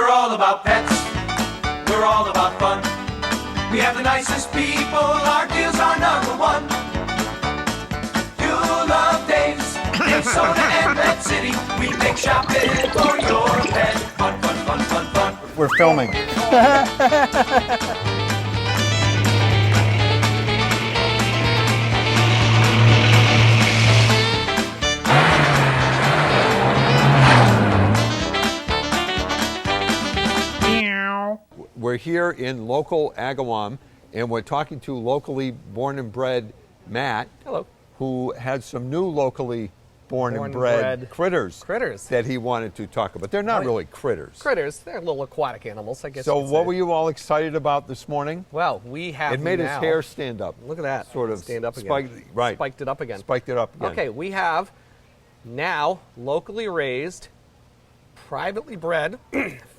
We're all about pets. We're all about fun. We have the nicest people. Our deals are number one. You love Dave's, Dave Soda and Pet City. We make shopping for your pet fun, fun, fun, fun, fun. We're filming. We're here in local Agawam, and we're talking to locally born and bred Matt. Hello. Who had some new locally born and bred critters that he wanted to talk about. They're not really critters. Critters. They're little aquatic animals, I guess. So what were you all excited about this morning? Well, we have It made now, his hair stand up. Look at that. Sort of stand up spiked, again. Right. Spiked it up again. Spiked it up again. Okay, we have now locally raised, privately bred,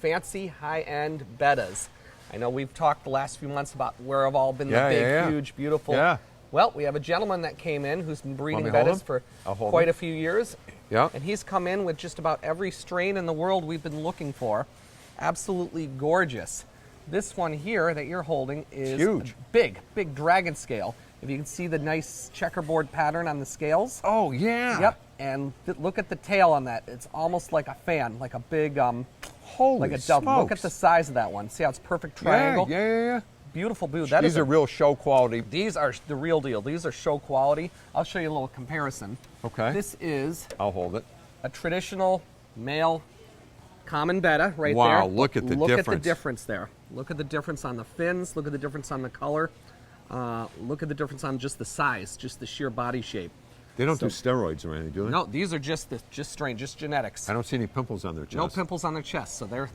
fancy high-end bettas. I know we've talked the last few months about where have all been the big, huge, beautiful. Yeah. Well, we have a gentleman that came in who's been breeding hold bettas him? for I'll quite him. a few years. Yeah. And he's come in with just about every strain in the world we've been looking for. Absolutely gorgeous. This one here that you're holding is huge. Big dragon scale. If you can see the nice checkerboard pattern on the scales. Oh, yeah. Yep. And look at the tail on that. It's almost like a fan, like a big, Holy like a dove. smokes. Look at the size of that one. See how it's perfect triangle? Yeah. Beautiful blue. These are real show quality. These are the real deal. These are show quality. I'll show you a little comparison. Okay. This is I'll hold it. a traditional male common betta right there. Wow, look at the difference. Look at the difference. difference there. Look at the difference on the fins. Look at the difference on the color. Look at the difference on just the size, just the sheer body shape. They don't do steroids or anything, do they? No, these are just strain, just genetics. I don't see any pimples on their chest. No pimples on their chest, so they're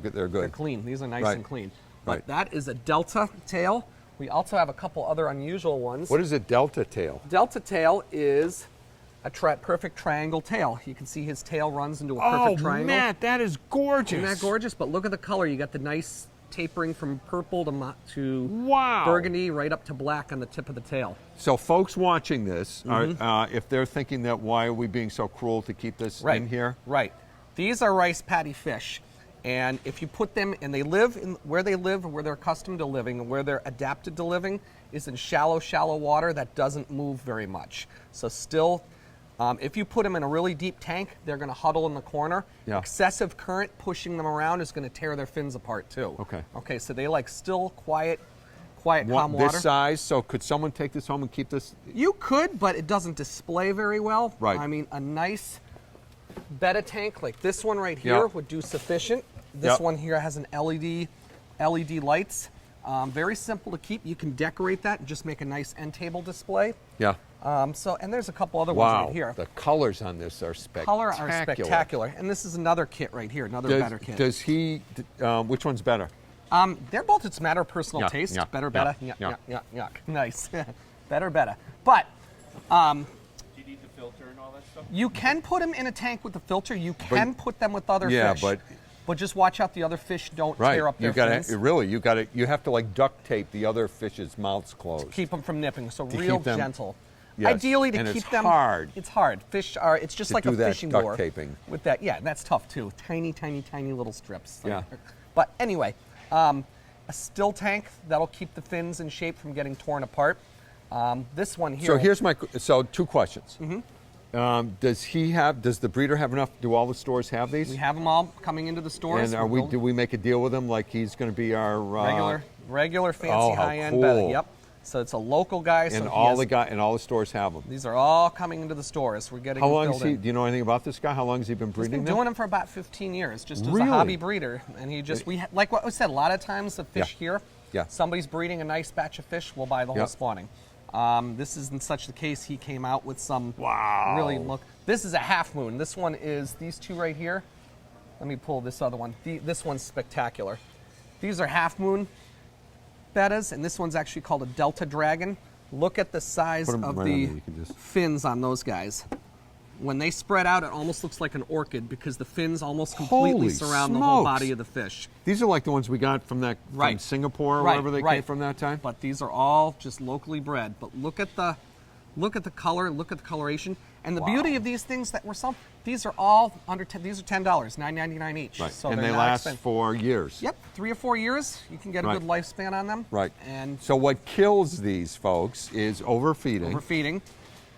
good. They're clean. These are nice Right. and clean. Right. But that is a delta tail. We also have a couple other unusual ones. What is a delta tail? Delta tail is a perfect triangle tail. You can see his tail runs into a perfect triangle. Oh, Matt, that is gorgeous. Isn't that gorgeous? But look at the color. You got the nice tapering from purple to Wow. burgundy right up to black on the tip of the tail. So folks watching this, are, if they're thinking that why are we being so cruel to keep this in here? Right. These are rice paddy fish. And if you put them, and they live where they live, where they're accustomed to living, and where they're adapted to living, is in shallow water that doesn't move very much. So still, if you put them in a really deep tank, they're going to huddle in the corner. Yeah. Excessive current pushing them around is going to tear their fins apart too. Okay. Okay, so they like still, quiet, calm water. This size, so could someone take this home and keep this? You could, but it doesn't display very well. Right. I mean, a nice betta tank like this one right here would do sufficient. This one here has an LED lights. Very simple to keep. You can decorate that and just make a nice end table display. Yeah. And there's a couple other ones right here. The colors on this are spectacular. Color are spectacular. And this is another kit right here, another better kit. Does he, which one's better? They're both, it's a matter of personal taste. Yeah, Better, yeah, betta, yeah. yuck. Nice. Better, betta. But Do you need the filter and all that stuff? you can put them in a tank with a filter. You can put them with other fish. But just watch out the other fish don't tear up their fins. You have to like duct tape the other fish's mouths closed. Keep them from nipping, so To real keep them- gentle. Yes, Ideally to and keep it's them hard. It's hard. Fish are it's just To like do a that fishing duct lure. taping. With that, yeah, that's tough too. Tiny little strips. Yeah. But anyway, a still tank that'll keep the fins in shape from getting torn apart. This one here. So two questions. Does the breeder have enough? Do all the stores have these? We have them all coming into the stores. And do we make a deal with him like he's going to be our regular fancy how high-end cool. betta. Yep. So it's a local guy. And all the stores have them. These are all coming into the stores. We're getting How long filled is he? in. Do you know anything about this guy? How long has he been He's breeding? been doing them for about 15 years, just as a Really? hobby breeder. And he just, like what we said, a lot of times the fish here, somebody's breeding a nice batch of fish, we'll buy the whole spawning. This isn't such the case. He came out with some really this is a half moon. This one is these two right here. Let me pull this other one. This one's spectacular. These are half moon bettas, and this one's actually called a delta dragon. Look at the size of the fins on those guys. When they spread out, it almost looks like an orchid because the fins almost completely surround the whole body of the fish. These are like the ones we got from from Singapore or wherever they came from that time. But these are all just locally bred. But look at the color, look at the coloration. And the beauty of these things that we're selling, these are all under these are $10, $9.99 each. Right. So and they're they not last expensive. for years. Yep, 3 or 4 years. You can get a good lifespan on them. Right. And so what kills these folks is overfeeding. Overfeeding.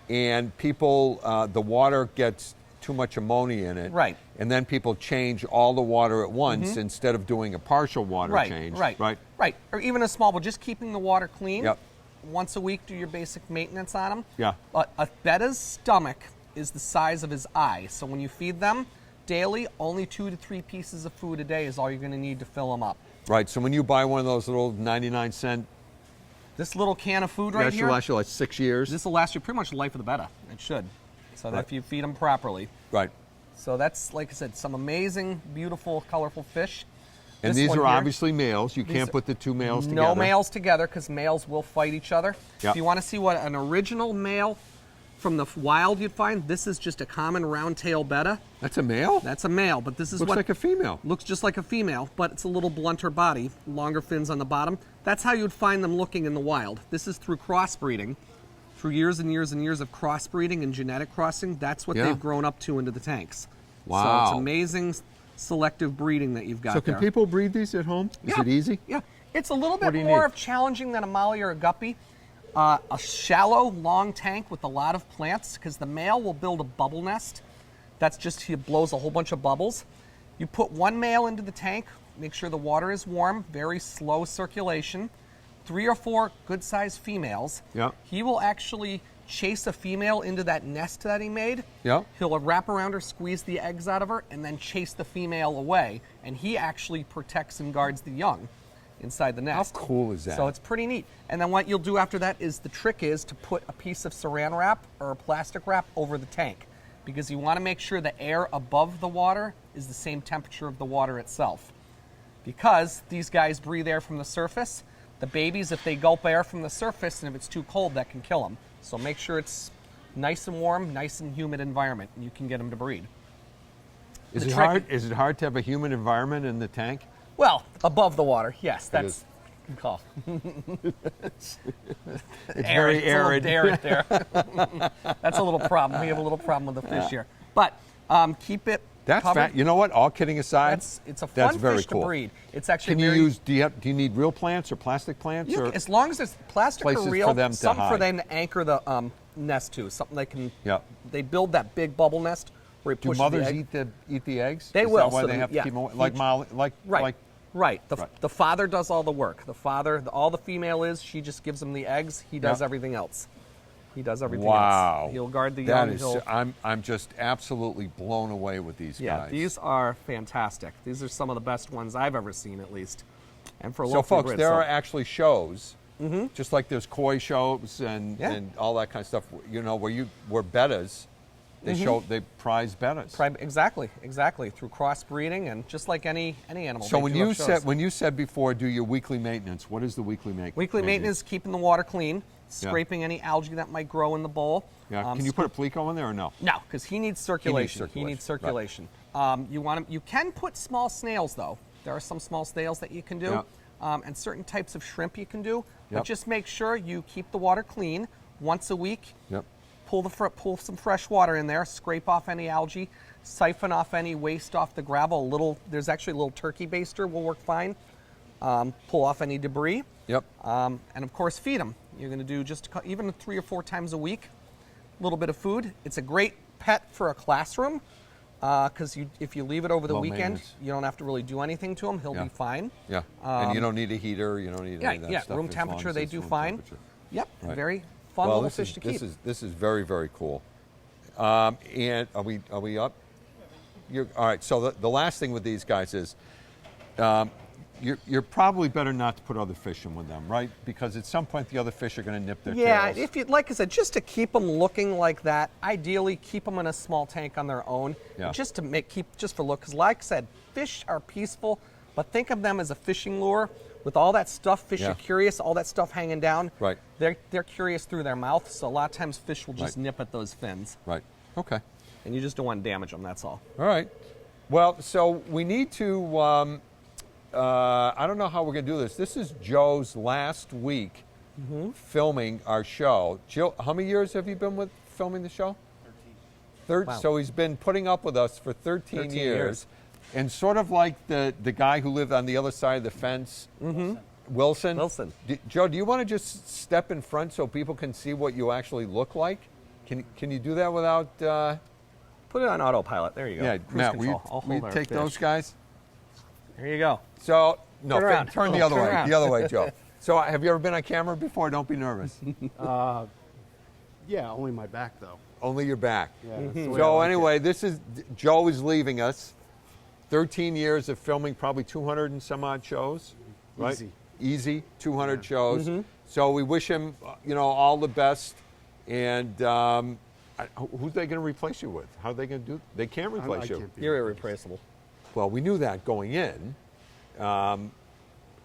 And people, the water gets too much ammonia in it. Right. And then people change all the water at once instead of doing a partial water change. Right. Or even a small, but just keeping the water clean. Yep. Once a week, do your basic maintenance on them. Yeah. But a betta's stomach is the size of his eye. So when you feed them daily, only 2 to 3 pieces of food a day is all you're going to need to fill them up. Right. So when you buy one of those little 99-cent, this little can of food right here, should last you like 6 years. this will last you pretty much the life of the betta. It should. So that if you feed them properly. Right. So that's, like I said, some amazing, beautiful, colorful fish. And This these one are here, obviously males. You can't put the 2 males together. No males together because males will fight each other. Yep. If you want to see what an original male from the wild you'd find, this is just a common round-tail betta. That's a male? That's a male, but this is Looks what like a female. looks just like a female, but it's a little blunter body, longer fins on the bottom. That's how you'd find them looking in the wild. This is through crossbreeding. Through years and years and years of crossbreeding and genetic crossing, that's what they've grown up to into the tanks. Wow. So it's amazing selective breeding that you've got So can there. people breed these at home? Is it easy? Yeah. It's a little What bit do you more need? of challenging than a molly or a guppy. A shallow, long tank with a lot of plants, because the male will build a bubble nest. That's just, he blows a whole bunch of bubbles. You put one male into the tank, make sure the water is warm, very slow circulation. 3 or 4 good-sized females. Yeah. He will actually chase a female into that nest that he made. Yeah. He'll wrap around her, squeeze the eggs out of her, and then chase the female away. And he actually protects and guards the young inside the nest. How cool is that? So it's pretty neat. And then what you'll do after that is the trick is to put a piece of saran wrap or a plastic wrap over the tank, because you want to make sure the air above the water is the same temperature of the water itself. Because these guys breathe air from the surface, the babies, if they gulp air from the surface and if it's too cold, that can kill them. So make sure it's nice and warm, nice and humid environment, and you can get them to breed. Is The it trick- hard? Is it hard to have a humid environment in the tank? Well, above the water, yes, that's good call. It's very arid. It's a little arid there. That's a little problem. We have a little problem with the fish here. But keep it That's covered. You know what? All kidding aside, It's a that's fun very fish cool. to breed. It's actually Can you very, use? Do you need real plants or plastic plants? You or can- as long as there's plastic places or real, for them to something for hide. them to anchor the nest to, something they can. Yeah. They build that big bubble nest where it do pushes mothers the egg. eat the eggs? They Is will, That why so they the- have to yeah. keep them like Molly, like Right. like Right. Right. The father does all the work. The father, all the female is, she just gives them the eggs. He does Yeah. everything else. He does everything Wow. else. He'll guard the That young. is. he'll- I'm just absolutely blown away with these Yeah, guys. these are fantastic. These are some of the best ones I've ever seen, at least. And for So, local folks, breed, there so- are actually shows, just like there's koi shows and, Yeah. and all that kind of stuff. You know, where bettas, they prize bettas. Exactly. Through crossbreeding and just like any animal. So they when do you have shows. said before, do your weekly maintenance? What is the weekly maintenance? Weekly maintenance, keeping the water clean, scraping any algae that might grow in the bowl. Yeah. Can you put a pleco in there or no? No, because he needs circulation. He needs circulation. circulation. You can put small snails though. There are some small snails that you can do, and certain types of shrimp you can do. But Yep. just make sure you keep the water clean once a week. Yep. Pull some fresh water in there. Scrape off any algae. Siphon off any waste off the gravel. There's actually a little turkey baster will work fine. Pull off any debris. Yep. And of course, feed them. You're going to do even 3 or 4 times a week. A little bit of food. It's a great pet for a classroom because if you leave it over the Low weekend, maintenance. you don't have to really do anything to him. He'll Yeah. be fine. Yeah. And you don't need a heater. You don't need any of that stuff. Room as long temperature, as they it's do room fine. temperature. Yep, Right. very fun Well, little fish to keep. This is very, very cool. And are we up? All right. So the last thing with these guys is, you're probably better not to put other fish in with them, right? Because at some point the other fish are going to nip their Yeah, tails. if you like I said, just to keep them looking like that, ideally keep them in a small tank on their own, Yeah. just to just for look. Because like I said, fish are peaceful, but think of them as a fishing lure with all that stuff. Fish Yeah. are curious, all that stuff hanging down. Right. They're curious through their mouth, so a lot of times fish will just Right. nip at those fins, Right. Okay. and you just don't want to damage them. That's all. All right. Well, so we need to. I don't know how we're going to do this. This is Joe's last week So he's been putting up with us for 13 years. And sort of like the guy who lived on the other side of the fence, Wilson. Joe, do you want to just step in front so people can see what you actually look like? Can you do that without... Put it on autopilot. There you go. Yeah, Cruise Matt, will control. you take those guys? There you go. So, no, turn the other way. Around. The other way, Joe. So have you ever been on camera before? Don't be nervous. Yeah, only my back, though. Only your back. Yeah, that's the way I So like anyway, it. Joe is leaving us. 13 years of filming, probably 200 and some odd shows, right? Easy, 200 shows. So we wish him, all the best. And who's they going to replace you with? How are they going to do? They can't replace you. You're irreplaceable. Well, we knew that going in.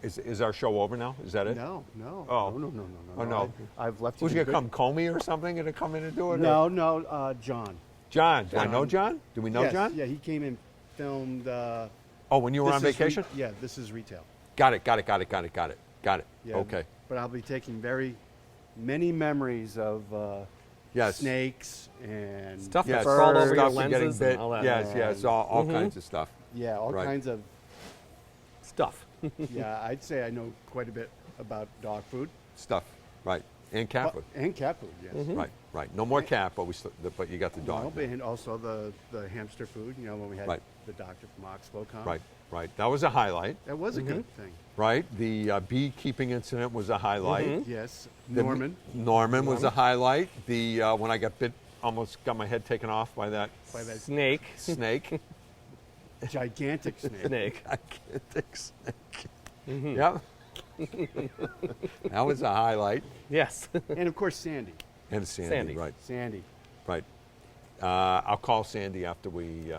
Is our show over now? Is that it? No. Oh. No. Oh, no. I've left. Who's going to come? Comey or something going to come in and do it? No, John. John. I know John? Do we know Yes, John? Yeah, he came and filmed. Oh, when you were on vacation? Yeah, this is retail. Got it. Yeah, Okay. But I'll be taking very many memories of snakes and Stuff Yes, that crawled over your stuff and getting lenses bit. and all that. Yes, all kinds of stuff. yeah, all Right. kinds of. Stuff. Yeah, I'd say I know quite a bit about dog food. Stuff, right. And cat food. And cat food, yes. Right. No more cat, but but you got the No, dog. and also the hamster food. When we had Right. the doctor from Oxbow come. Right. That was a highlight, That was a good thing. right? The beekeeping incident was a highlight. Yes, The- Norman. Norman was a highlight. The when I got bit, almost got my head taken off by that By that Snake. snake. gigantic snake. Gigantic snake. Yep. That was a highlight. Yes. And of course, Sandy. And Sandy, Sandy. right. Sandy. Right. I'll call Sandy after we.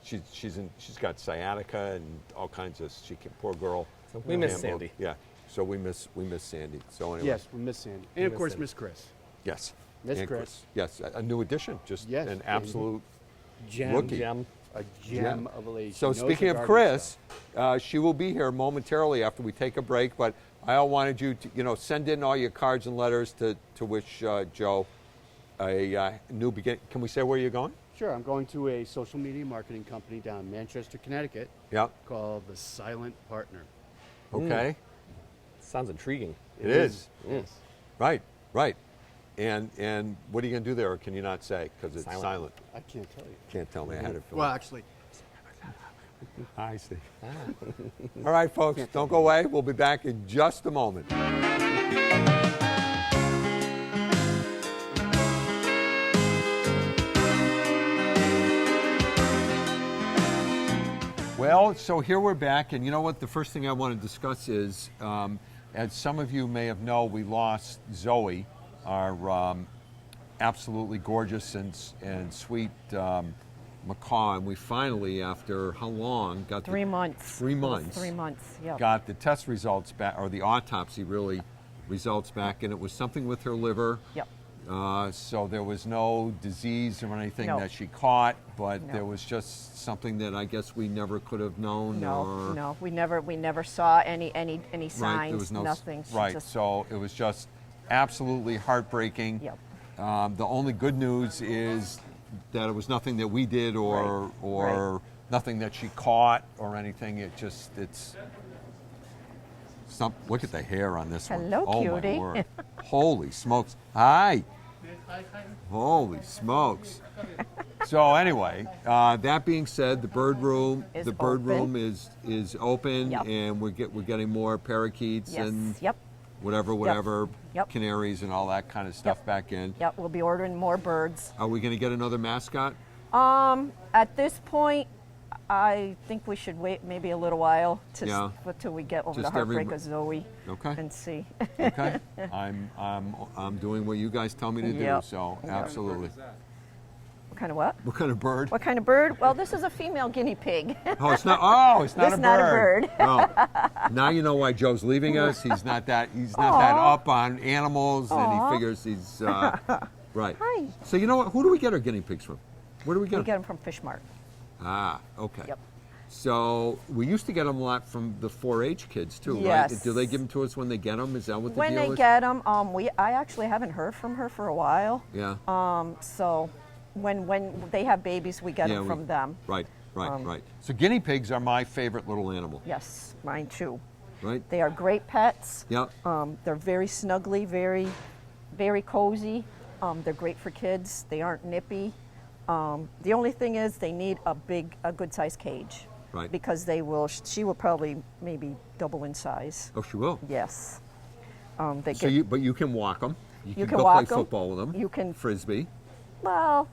She's got sciatica and all kinds of. Poor girl. So we miss handled. Sandy. Yeah. So we miss Sandy. So anyway. Yes, we miss Sandy. And of course, Sandy. Miss Chris. Yes. Miss And Chris. Yes, a new addition. Just Yes. an absolute Gem. rookie. Gem. A gem of a lady. So She knows speaking her of garden Chris, stuff. she will be here momentarily after we take a break. But I all wanted you to, send in all your cards and letters to wish Joe a new beginning. Can we say where you're going? Sure, I'm going to a social media marketing company down in Manchester, Connecticut Yeah. called The Silent Partner. Okay. Sounds intriguing. It is. Yes. Right. And what are you going to do there, or can you not say because it's silent? I can't tell you. Can't tell me. I had it. Well, actually, I see. All right, folks, don't go away. We'll be back in just a moment. Well, so here we're back, and you know what? The first thing I want to discuss is, as some of you may have known, we lost Zoe, our absolutely gorgeous and sweet macaw, and we finally, after how long, got 3 months. 3 months. 3 months. Yeah. Got the test results back, or the autopsy really results back, and it was something with her liver. Yep. So there was no disease or anything No. that she caught, but No. there was just something that I guess we never could have known. or, No. We never saw any signs. Right, there was no nothing. She Right, just- so it was just absolutely heartbreaking. Yep. The only good news is that it was nothing that we did or nothing that she caught or anything. It's look at the hair on this Hello, one. Oh cutie. my word! Holy smokes! Hi. Holy smokes! So anyway, that being said, the bird room Is room is open, Yep. and we're getting more parakeets Yes. and Yep. whatever Yep. canaries and all that kind of stuff back in. Yep. We'll be ordering more birds. Are we going to get another mascot? At this point, I think we should wait maybe a little while Yeah. till we get over Just the heartbreak of Zoe. Okay. And see. Okay. I'm doing what you guys tell me to do. Yep. So Yep. absolutely. What kind of what? What kind of bird? What kind of bird? Well, this is a female guinea pig. Oh, it's not. Oh, it's not It's a not a bird. Oh. Now you know why Joe's leaving us. He's not that. He's not that up on animals, and he figures he's right. Hi. So you know what? Who do we get our guinea pigs from? Where do we get We them? get them from Fish Mart. Ah, okay. Yep. So we used to get them a lot from the 4-H kids too, Yes. right? Do they give them to us when they get them? Is that what the When deal they is? get them, I actually haven't heard from her for a while. Yeah. So when they have babies, we get them from them. Right, right. So guinea pigs are my favorite little animal. Yes, mine too. Right. They are great pets. Yep. They're very snuggly, very cozy. They're great for kids. They aren't nippy. The only thing is they need a good sized cage. Right. Because she will probably maybe double in size. Oh, she will. Yes. But you can walk them. You can walk play 'em. football with them. You can frisbee. Well,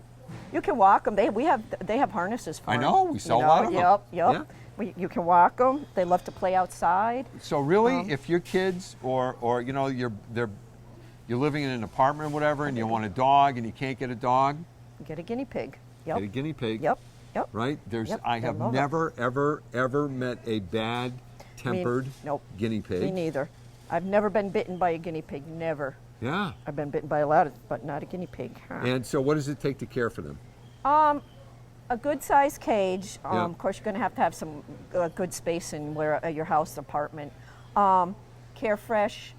you can walk them. They have harnesses for them. I know. We sell a lot of them. Yep. You can walk them. They love to play outside. So really, if your kids or you're living in an apartment or whatever, and you want a dog and you can't get a dog, get a guinea pig. Yep. Get a guinea pig. Yep. Right? Yep, I have love it. never, ever met a bad-tempered Nope. guinea pig. Me neither. I've never been bitten by a guinea pig. Never. Yeah. I've been bitten by a lot, but not a guinea pig. And so what does it take to care for them? A good sized cage. Yeah. Of course, you're going to have some good space in your house, apartment. Care fresh.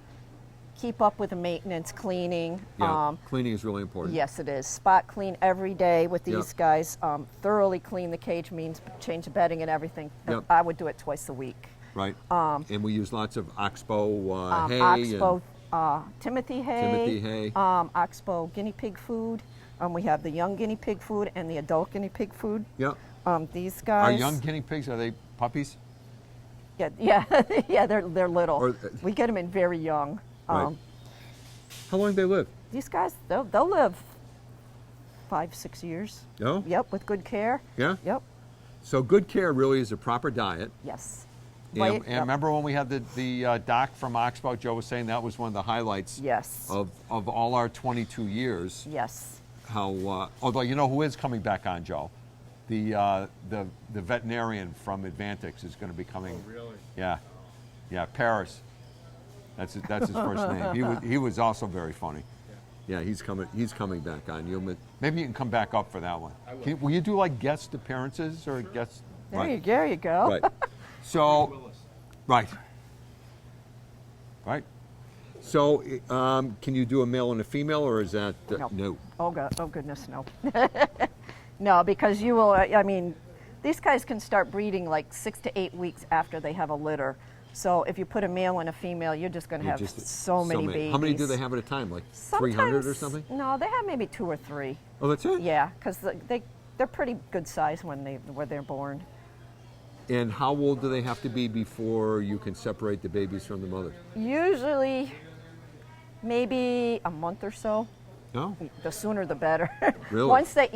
Keep up with the maintenance, cleaning. Yeah. Cleaning is really important. Yes, it is. Spot clean every day with these guys. Thoroughly clean the cage means change the bedding and everything. Yep. I would do it twice a week. Right. And we use lots of oxbow hay. Oxbow, Timothy hay. Timothy hay. Oxbow guinea pig food. We have the young guinea pig food and the adult guinea pig food. Yeah. These guys. Are young guinea pigs, are they puppies? Yeah, yeah, they're little. Or, we get them in very young. Right. How long do they live? These guys, they'll live 5-6 years. No? Yep, with good care. Yeah? Yep. So good care really is a proper diet. Yes. And remember when we had the doc from Oxbow, Joe was saying that was one of the highlights Yes. of all our 22 years. Yes. How, although you know who is coming back on, Joe? The veterinarian from Advantix is going to be coming. Oh, really? Yeah, Paris. That's his first name. He was also very funny. Yeah, he's coming back on. Maybe you can come back up for that one. I will. Will you do like guest appearances or guest? There you go. Right. So, right. So, can you do a male and a female, or is that no? Oh God! Oh goodness, no. No, because you will. I mean, these guys can start breeding like 6 to 8 weeks after they have a litter. So if you put a male and a female, you're just going to have so many babies. How many do they have at a time? Like 300 or something? No, they have maybe 2 or 3. Oh, that's it? Yeah, because they're pretty good size when they're born. And how old do they have to be before you can separate the babies from the mother? Usually, maybe a month or so. No? The sooner the better. Really? Once they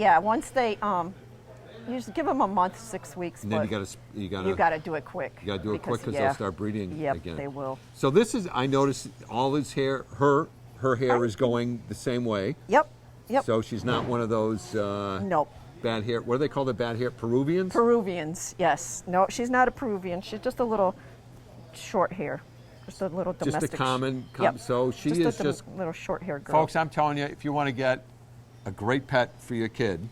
usually give them a month, 6 weeks. And then but you you got to do it quick. You got to do it quick because they'll start breeding Yep, again. they will. So this is, I noticed all his hair, her hair is going the same way. Yep. So she's not one of those Nope. bad hair, what do they call the bad hair, Peruvians? Peruvians, yes. No, she's not a Peruvian. She's just a little short hair. Just a little domestic. Just a common, Yep. So she is just, little short hair girl. folks, I'm telling you, if you want to get a great pet for your kid,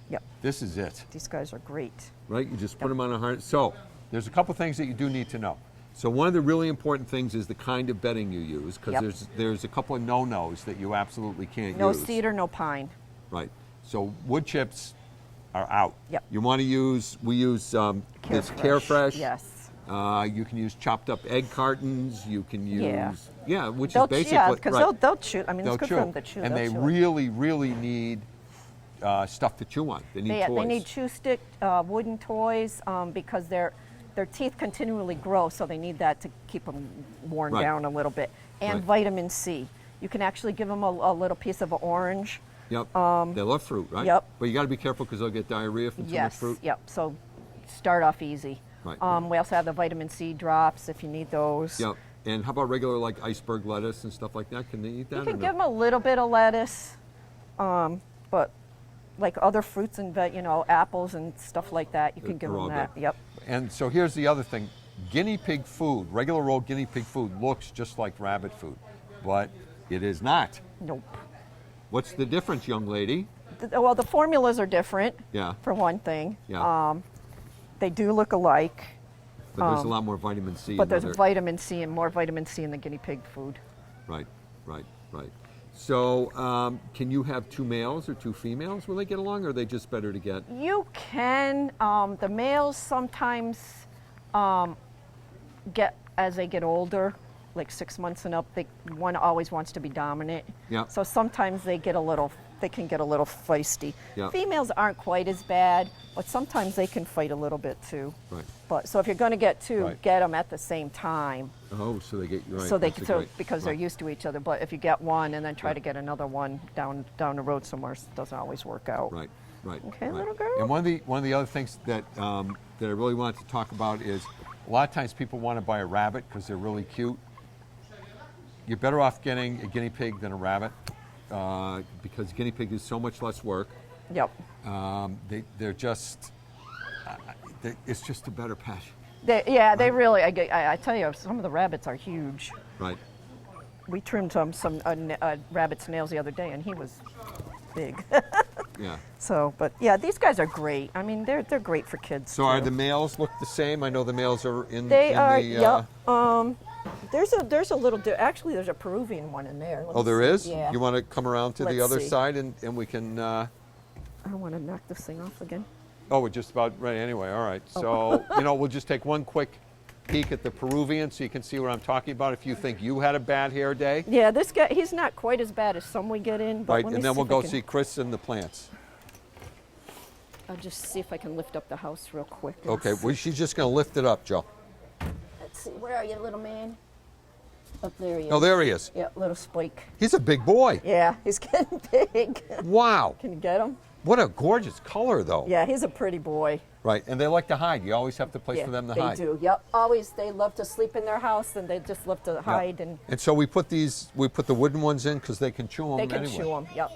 Yep. this is it. These guys are great. Right? You just put them on a harness. So there's a couple things that you do need to know. So one of the really important things is the kind of bedding you use, because there's a couple of no-nos that you absolutely can't No use. cedar, no pine. Right. So wood chips are out. Yep. You want to use, we use this Carefresh. Yes. You can use chopped up egg cartons. You can use, which They'll is basically, yeah, because they'll chew. I mean, they'll it's good chew. for them to chew. And They'll they chew it. really, really need stuff to chew on. They need toys. They need chew stick, wooden toys, because their teeth continually grow, so they need that to keep them worn down a little bit. And vitamin C. You can actually give them a little piece of an orange. Yep. They love fruit, right? Yep. But you got to be careful because they'll get diarrhea from too much fruit. Yep. So start off easy. Right. We also have the vitamin C drops if you need those. Yep. And how about regular like iceberg lettuce and stuff like that? Can they eat that? You or can no? give them a little bit of lettuce, but like other fruits and apples and stuff like that, you can give They're them all that. good. Yep. And so here's the other thing. Guinea pig food, regular old guinea pig food, looks just like rabbit food, but it is not. Nope. What's the difference, young lady? Well, the formulas are different. Yeah. For one thing. Yeah. They do look alike. But there's a lot more vitamin C. But there's vitamin C and more vitamin C in the guinea pig food. Right. So can you have 2 males or 2 females? Will they get along, or are they just better to get? You can. The males sometimes get, as they get older, like 6 months and up, one always wants to be dominant. Yeah. So sometimes they can get a little feisty. Yeah. Females aren't quite as bad, but sometimes they can fight a little bit too. Right. But so if you're going to get 2, Right. get them at the same time. Oh, so they get right. So That's because they're used to each other. But if you get one and then try to get another one down the road somewhere, it doesn't always work out. Right. Right. Okay, right. little girl. And one of the other ththings that that I really wanted to talk about is a lot of times people want to buy a rabbit because they're really cute. You're better off getting a guinea pig than a rabbit because guinea pig is so much less work. Yep. They're just it's just a better pet. They really. I tell you, some of the rabbits are huge. Right. We trimmed some rabbit's nails the other day, and he was big. Yeah. So, but yeah, these guys are great. I mean, they're great for kids. So too. are the males look the same? I know the males are in. They in are. the, Yep. There's a little. Actually, there's a Peruvian one in there. Let Oh, me there see. is? Yeah. You want to come around to the Let's other see. side and we can. I want to knock this thing off again. Oh, we're just about ready anyway. All right. Oh. So, we'll just take one quick peek at the Peruvian so you can see what I'm talking about if you think you had a bad hair day. Yeah, this guy, he's not quite as bad as some we get in. But Right, let me and then see we'll if I go can- see Chris and the plants. I'll just see if I can lift up the house real quick. Okay, well, she's just going to lift it up, Joe. Let's see. Where are you, little man? Up there he is. Oh, there he is. Yeah, little Spike. He's a big boy. Yeah, he's getting big. Wow. Can you get him? What a gorgeous color, though. Yeah, he's a pretty boy. Right, and they like to hide. You always have to place Yeah, for them to they hide. do. Yep. Always, they love to sleep in their house, and they just love to hide, and And so we put the wooden ones in because they can chew them they can anyway. chew them. Yep.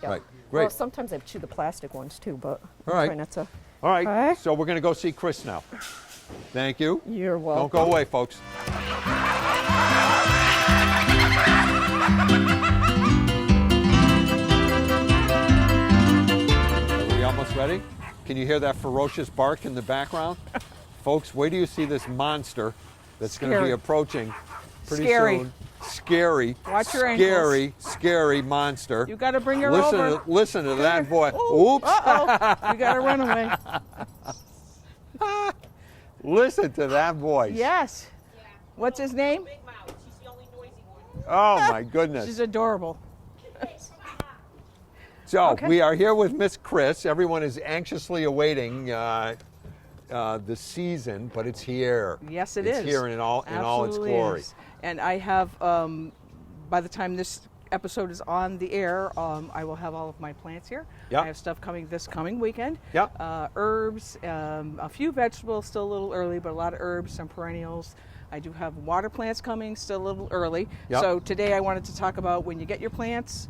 Yep. Right, Well, great. sometimes they chew the plastic ones too, but All I right. try not to. All right, Okay. so we're going to go see Chris now. Thank you. You're welcome. Don't go away, folks. Are we almost ready? Can you hear that ferocious bark in the background? Folks, wait till you see this monster that's going to be Scary. approaching pretty Scary. soon. Scary. Watch your Scary, scary monster. You got to bring her listen over. listen to that boy. Ooh, Oops. Uh-oh. You got to run away. Listen to that voice. Yes. What's his name? Big Mouth. She's the only noisy one. Oh my goodness. She's adorable. So Okay. we are here with Miss Chris. Everyone is anxiously awaiting the season, but it's here. Yes, it is. It's here in all its Absolutely glory. is. And I have, by the time this episode is on the air, I will have all of my plants here. Yep. I have stuff coming this coming weekend. Yep. Herbs, a few vegetables, still a little early, but a lot of herbs, some perennials. I do have water plants coming, still a little early. Yep. So today I wanted to talk about when you get your plants,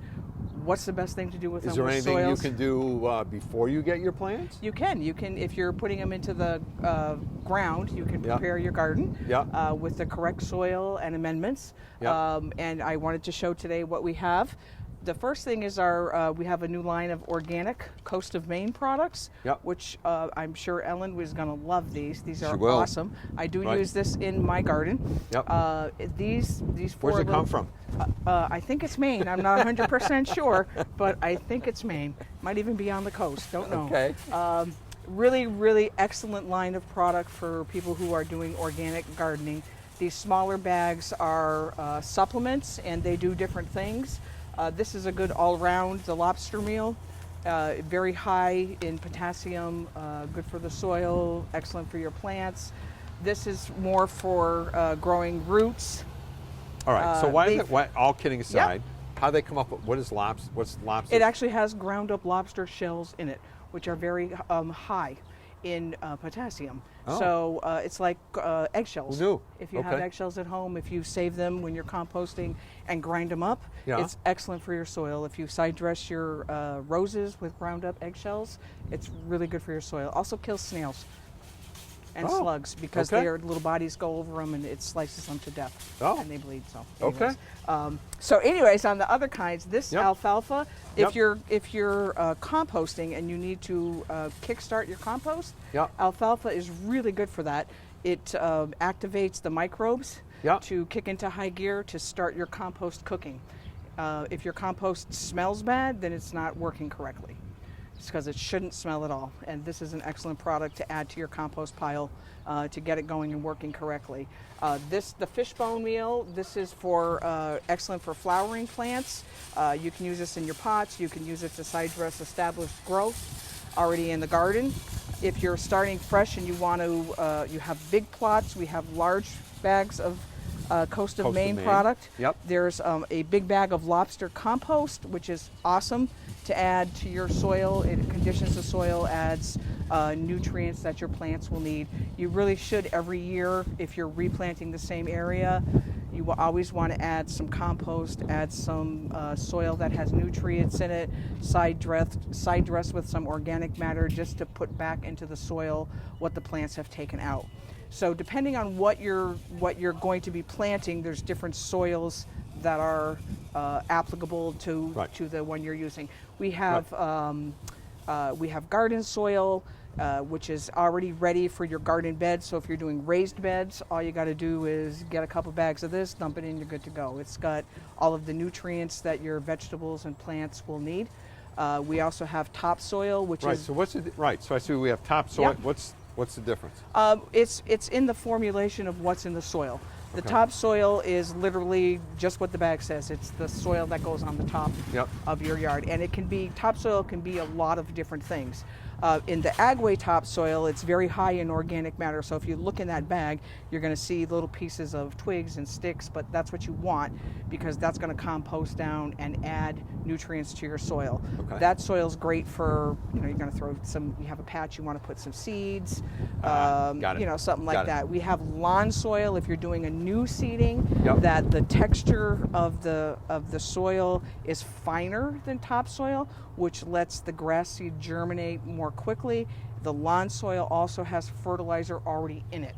what's the best thing to do with Is them? there with anything soils. you can do before you get your plants? You can, if you're putting them into the ground, you can Yeah. prepare your garden Yeah. with the correct soil and amendments. Yeah. And I wanted to show today what we have. The first thing is we have a new line of organic Coast of Maine products, Yep. which I'm sure Ellen was going to love these. These are will. awesome. I do Right. use this in my garden. Yep. These four Where's it come little- from? I think it's Maine. I'm not 100% sure, but I think it's Maine. Might even be on the coast. Don't know. Okay. Really, really excellent line of product for people who are doing organic gardening. These smaller bags are supplements, and they do different things. This is a good all-round, the lobster meal. Very high in potassium, good for the soil, excellent for your plants. This is more for growing roots. All right. So they've- all kidding aside, how they come up with what's lobster? It actually has ground up lobster shells in it, which are very high in potassium. Oh. So it's like eggshells. Who knew? If you have Okay. eggshells at home, if you save them when you're composting and grind them up, Yeah. it's excellent for your soil. If you side dress your roses with ground up eggshells, it's really good for your soil. Also kills snails and Oh, slugs because okay. their little bodies go over them and it slices them to death. Oh. And they bleed. So Okay. anyways, on the other kinds, this Yep. alfalfa, Yep. if you're composting and you need to kickstart your compost, Yep. alfalfa is really good for that. It activates the microbes Yep. to kick into high gear to start your compost cooking. If your compost smells bad, then it's not working correctly. It's because it shouldn't smell at all. And this is an excellent product to add to your compost pile to get it going and working correctly. The fishbone meal, this is for excellent for flowering plants. You can use this in your pots. You can use it to side dress established growth already in the garden. If you're starting fresh and you want to, you have big plots, we have large bags of Coast of Maine product. Yep. There's a big bag of lobster compost, which is awesome to add to your soil. It conditions the soil, adds nutrients that your plants will need. You really should every year, if you're replanting the same area, you will always want to add some compost, add some soil that has nutrients in it, side dress with some organic matter just to put back into the soil what the plants have taken out. So depending on what you're going to be planting, there's different soils that are applicable to the one you're using. We have garden soil, which is already ready for your garden bed. So if you're doing raised beds, all you got to do is get a couple bags of this, dump it in, you're good to go. It's got all of the nutrients that your vegetables and plants will need. We also have topsoil, which is So what's it? So I see we have topsoil. Yep. What's the difference? It's in the formulation of what's in the soil. The topsoil is literally just what the bag says. It's the soil that goes on the top of your yard, and topsoil can be a lot of different things. In the Agway topsoil, it's very high in organic matter. So if you look in that bag, you're going to see little pieces of twigs and sticks, but that's what you want because that's going to compost down and add nutrients to your soil. That soil's great for, you're going to throw you have a patch, you want to put some seeds, something like that. We have lawn soil if you're doing a new seeding, that the texture of the soil is finer than topsoil, which lets the grass seed germinate more quickly. The lawn soil also has fertilizer already in it.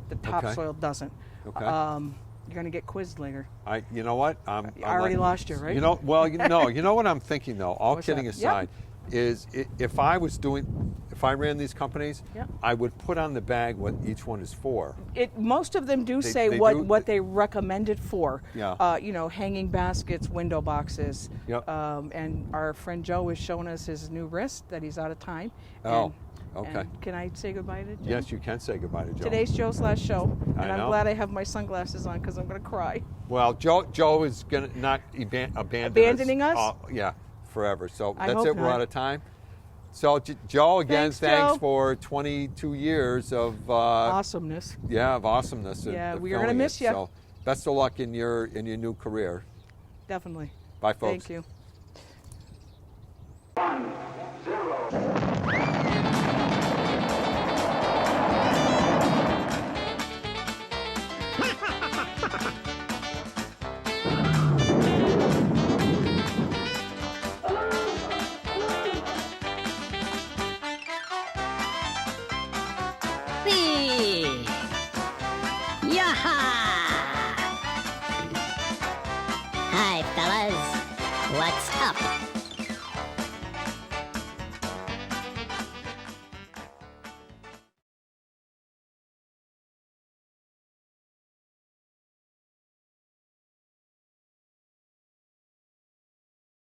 The topsoil doesn't. You're going to get quizzed later. You know what? I already lost you, right? You know what I'm thinking though. All kidding aside, is if I ran these companies, I would put on the bag what each one is for. Most of them do say what they recommend it for. Hanging baskets, window boxes. And our friend Joe is showing us his new wrist that he's out of time. And can I say goodbye to Joe? Yes, you can say goodbye to Joe. Today's Joe's last show, and I'm glad I have my sunglasses on because I'm going to cry. Well, Joe is going to not abandoning us. Forever. So I that's hope it. not. We're out of time. So Joe, again, thanks Joe. for 22 years of awesomeness. Yeah, of awesomeness. Yeah, of we are going to miss you. So best of luck in your new career. Definitely. Bye, folks. Thank you.